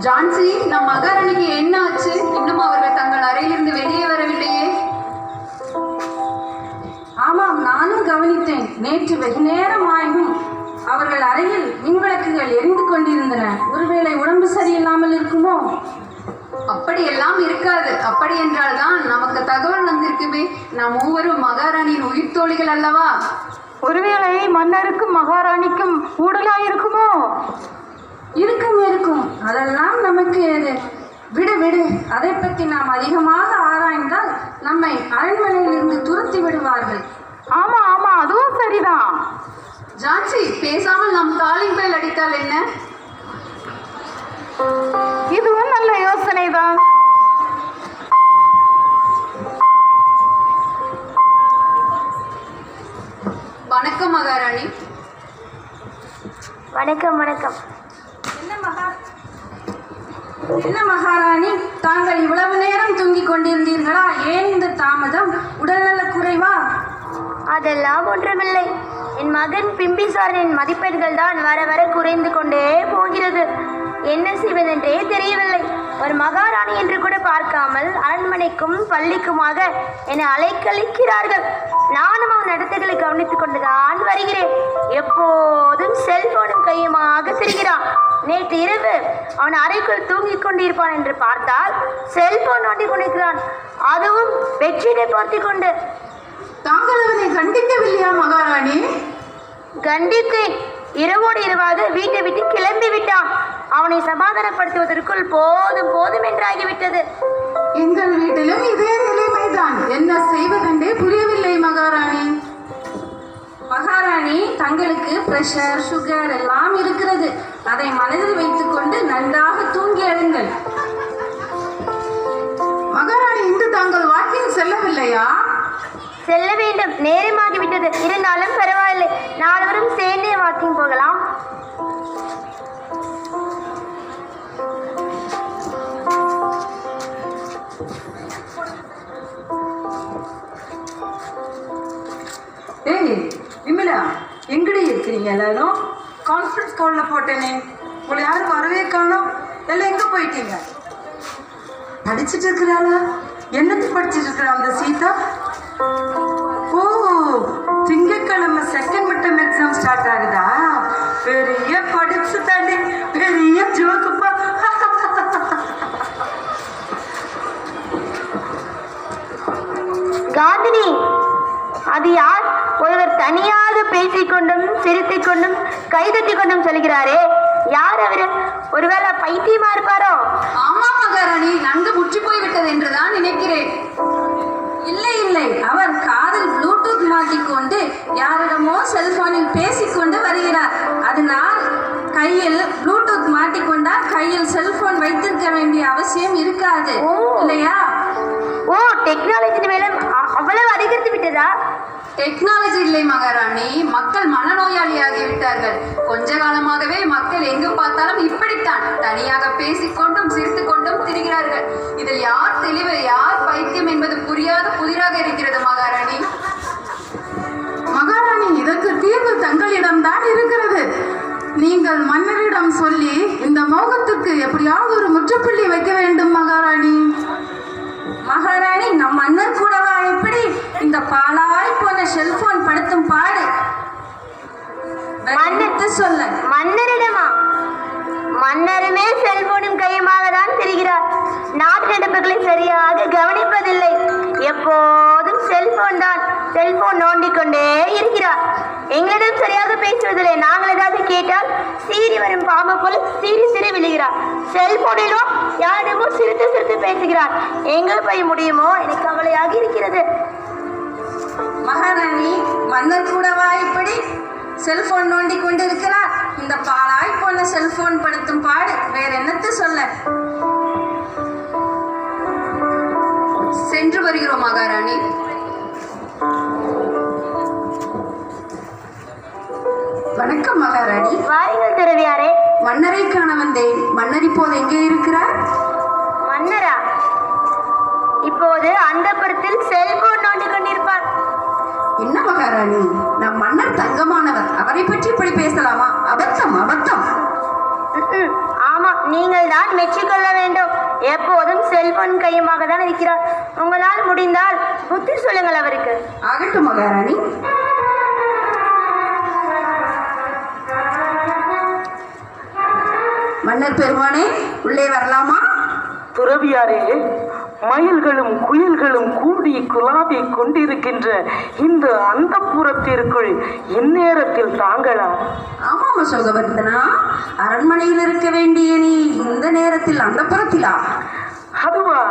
ஜான்சி, நம் மகாராணிக்கு என்ன ஆச்சு? இன்னும் அவர்கள் தங்கள் அறையிலிருந்து வெளியே வரவில்லையே. ஆமாம், நானும் கவனித்தேன். நேற்று வெகு நேரம் ஆயும் அவர்கள் அறையில் மின்விளக்குகள் எரிந்து கொண்டிருந்தன. ஒருவேளை உடம்பு சரியில்லாமல் இருக்குமோ? அப்படியெல்லாம் இருக்காது. அப்படி என்றால் தான் நமக்கு தகவல் வந்திருக்குமே. நாம் மூவரும் மகாராணியின் உயிர் தோழிகள் அல்லவா? ஒருவேளை மன்னருக்கும் மகாராணிக்கும் ஊடலாயிருக்குமோ? இருக்கும். அதெல்லாம் நமக்கு ஏது? விடு விடு. அதை பற்றி நாம் அதிகமாக ஆராய்ந்தால் நம்மை அரண்மனையிலிருந்து துரத்தி விடுவார்கள். ஆமா ஆமா, அதுவும் சரிதான். ஜான்சி, பேசாமல் நாம் காலிங் பெல் அடித்தால் என்ன? இதுவும் நல்ல யோசனை தான். வணக்கம் மகாராணி. வணக்கம் வணக்கம். என்ன மகாராணி, தாங்கள் இவ்வளவு நேரம் தூங்கிக் கொண்டிருந்தீர்களா? ஏன் இந்த தாமதம்? உடல்நலக் குறைவா? அதெல்லாம் ஒன்றுமில்லை. என் மகன் பிம்பிசாரனின் மதிப்பெண்கள் தான் வர வர குறைந்து கொண்டே போகிறது. என்ன செய்வதென்றே தெரியவில்லை. ஒரு மகாராணி என்று கூட பார்க்காமல் அரண்மனைக்கும் பள்ளிக்குமாக என்னை அலைக்கழிக்கிறார்கள். நானும் அவன் நடத்தைகளை கவனித்துக் கொண்டுதான் வருகிறேன். எப்போதும் செல்போனும் கையுமாக திரிகிறான். நேற்று இரவு அவன் அறைக்குள் தூங்கிக் கொண்டிருப்பான் என்று பார்த்தால் செல்போன் நோண்டி கொண்டிருக்கிறான். அதுவும் பெட்ஷீட்டை போர்த்தி கொண்டு. தாங்கள் அவனை கண்டிக்கவில்லையா மகாராணி? கண்டித்தேன். இரவோடு இரவாக வீட்டை விட்டு கிளம்பி விட்டான். அவனை சமாதானப்படுத்துவதற்குள் போதும் போதும் என்றாகிவிட்டது. எங்கள் வீட்டிலும் இதே நிலைமைதான். என்ன செய்வதென்றே புரியவில்லை மகாராணி. மகாராணி, தங்களுக்கு பிரஷர், சுகர் எல்லாம் இருக்கிறது. அதை மனதில் வைத்துக் கொண்டு நன்றாக தூங்கி எழுங்கள். மகாராணி, இன்று தாங்கள் வாக்கிங் செல்லவில்லையா? செல்ல வேண்டும், நேரமாகிவிட்டது. இருந்தாலும் பரவாயில்லை, நால்வரும் சேர்ந்தே வாக்கிங் போகலாம். ஏய் விமலா, எங்கடி இருக்கிறீங்க எல்லாரும்? கான்ஃபரன்ஸ் காலில் போட்டேனே, உங்களை யாரும் வரவே காணோம். எல்லாம் எங்கே போயிட்டீங்க? படிச்சுட்டு இருக்கிறாளா? என்னத்தை படிச்சுட்டு இருக்கிறா அந்த சீதா? ஓ, திங்கட்கிழமை செகண்ட் மிட்டம் எக்ஸாம் ஸ்டார்ட் ஆகுதா? பெரிய படிச்சு தாண்டி, பெரிய ஜோக்குப்பா. காந்தினி, அது யார்? ஒருவர் தனியாக பேசிக்கொண்டும் சிரித்துக் கொண்டும் கைதட்டி கொண்டும் சொல்கிறாரே, யார் அவரு? ஒருவேளை பைத்தியமா இருப்பாரோ? ஆமா மகாராணி, நன்கு முற்றி போய்விட்டது என்றுதான் நினைக்கிறேன். இல்லை, அவர் காதில் ப்ளூடூத் மாட்டிக்கொண்டு யாரிடமோ செல்போனில் பேசிக்கொண்டு வருகிறார். அதனால் கையில் ப்ளூடூத் மாட்டிக்கொண்டால் கையில் செல்போன் வைத்திருக்க வேண்டிய அவசியம் இருக்காது, இல்லையா? ஓ, டெக்னாலஜி மேல அவ்வளவு அதிகரித்து விட்டதா? டெக்னாலஜி இல்லை மகாராணி, மக்கள் மனநோயாளியாகிவிட்டார்கள். கொஞ்ச காலமாகவே மக்கள் எங்கு பார்த்தாலும் இப்படித்தான் தனியாக பேசிக்கொண்டும் சிரித்துக் கொண்டும் திரிகிறார்கள். இதில் யார் தெளிவு, யார் பைத்தியம் என்பது புரியாத புதிராக இருக்கிறது மகாராணி. மகாராணி, இதற்கு தீர்வு தங்களிடம்தான் இருக்கிறது. நீங்கள் மன்னரிடம் சொல்லி இந்த மோகத்துக்கு எப்படியாவது ஒரு முற்றுப்புள்ளி வைக்க வேண்டும் மகாராணி. மகாராணி, நம் மன்னர் கூடவா எப்படி? இந்த பாலாய் போன செல்போன் படுத்தும் பாடு சொல்ல. மன்னரிடமா? மன்னருமே செல்போனும் கையுமாக தான் திரிகிறார். நாட்டு நடப்புகளை சரியாக கவனிப்பதில்லை. எப்போதும் செல்போன் தான். செல்போன் நோண்டிக்கொண்டே இருக்கிறார். எங்களிடம் சரியாக பேசுவதில்லை. நாங்கள் ஏதாவது கேட்டால் சீறி வரும் பாம்பு போல சீறி சிறி விழுகிறார். செல்போனிலும் யாரிடமோ சிரித்து சிரித்து பேசுகிறார். எங்கே போய் முடியுமோ எனக்கு கவலையாக இருக்கிறது. மகாராணி, மன்னர் கூடவா இப்படி செல்போன் நோண்டி கொண்டு இருக்கிறார்? இந்த பாலாய் போன செல்போன் படுத்தும் பாடு வேற என்னத்தை சொல்ல. சென்று வருகிறோம் மகாராணி. வணக்கம் மகாராணி. வாருங்கள் துறவியாரே. மன்னரை காண வந்தேன். மன்னர் இப்போது எங்கே இருக்கிறார்? மன்னரா? இப்போது அந்தப்புறத்தில் மகாராணி, நம் மன்னர் தங்கமானவர், அவரை பற்றி இப்படி பேசலாமா? அபத்தம், அபத்தம். ஆமா, நீங்கள் தான் மெச்சிக்கொள்ள வேண்டும். எப்போதும் செல்போன் கையுமாக தான் இருக்கிறார். உங்களால் முடிந்தால் புத்தி சொல்லுங்கள் அவருக்கு. ஆகட்டும் மகாராணி. மன்னர் பெருமானே, உள்ளே வரலாமா? துறவியாரே, மயில்களும் குயில்களும் கூடி குலாவி கொண்டிருக்கின்ற இந்த அந்தப்புறத்திற்குள் இந்நேரத்தில் தாங்களா? ஆமாம் அசோகவர்தனா, அரண்மனையில் இருக்க வேண்டிய நீ இந்த நேரத்தில் அந்தப்புறத்திலா? அதுவா?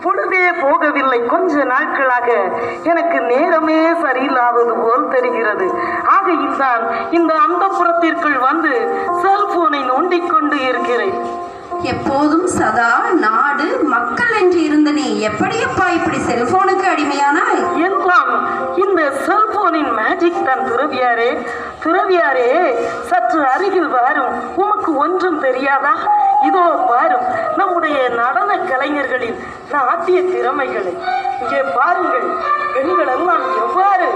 பொழுதே போகவில்லை. கொஞ்ச நாட்களாக எனக்கு நேரமே சரியில்லாதது போல் தெரிகிறது. ஆகையில்தான் இந்த அந்தப்புறத்திற்குள் வந்து செல்போனை நோண்டிக் கொண்டு இருக்கிறேன். எப்போதும் சதா நாடு மக்கள் என்று இருந்த நீ எப்படியப்பா இப்படி செல்போனுக்கு அடிமையானாய்? எல்லாம் இந்த செல்போனின் மேஜிக் தான் துறவியாரே. துறவியாரே, சற்று அருகில் வாரும். உமக்கு ஒன்றும் தெரியாதா? இதோ பாரும் நம்முடைய நடன கலைஞர்களின் நாட்டிய திறமைகளை. இங்கே பாருங்கள், பெண்கள் எல்லாம் எவ்வாறு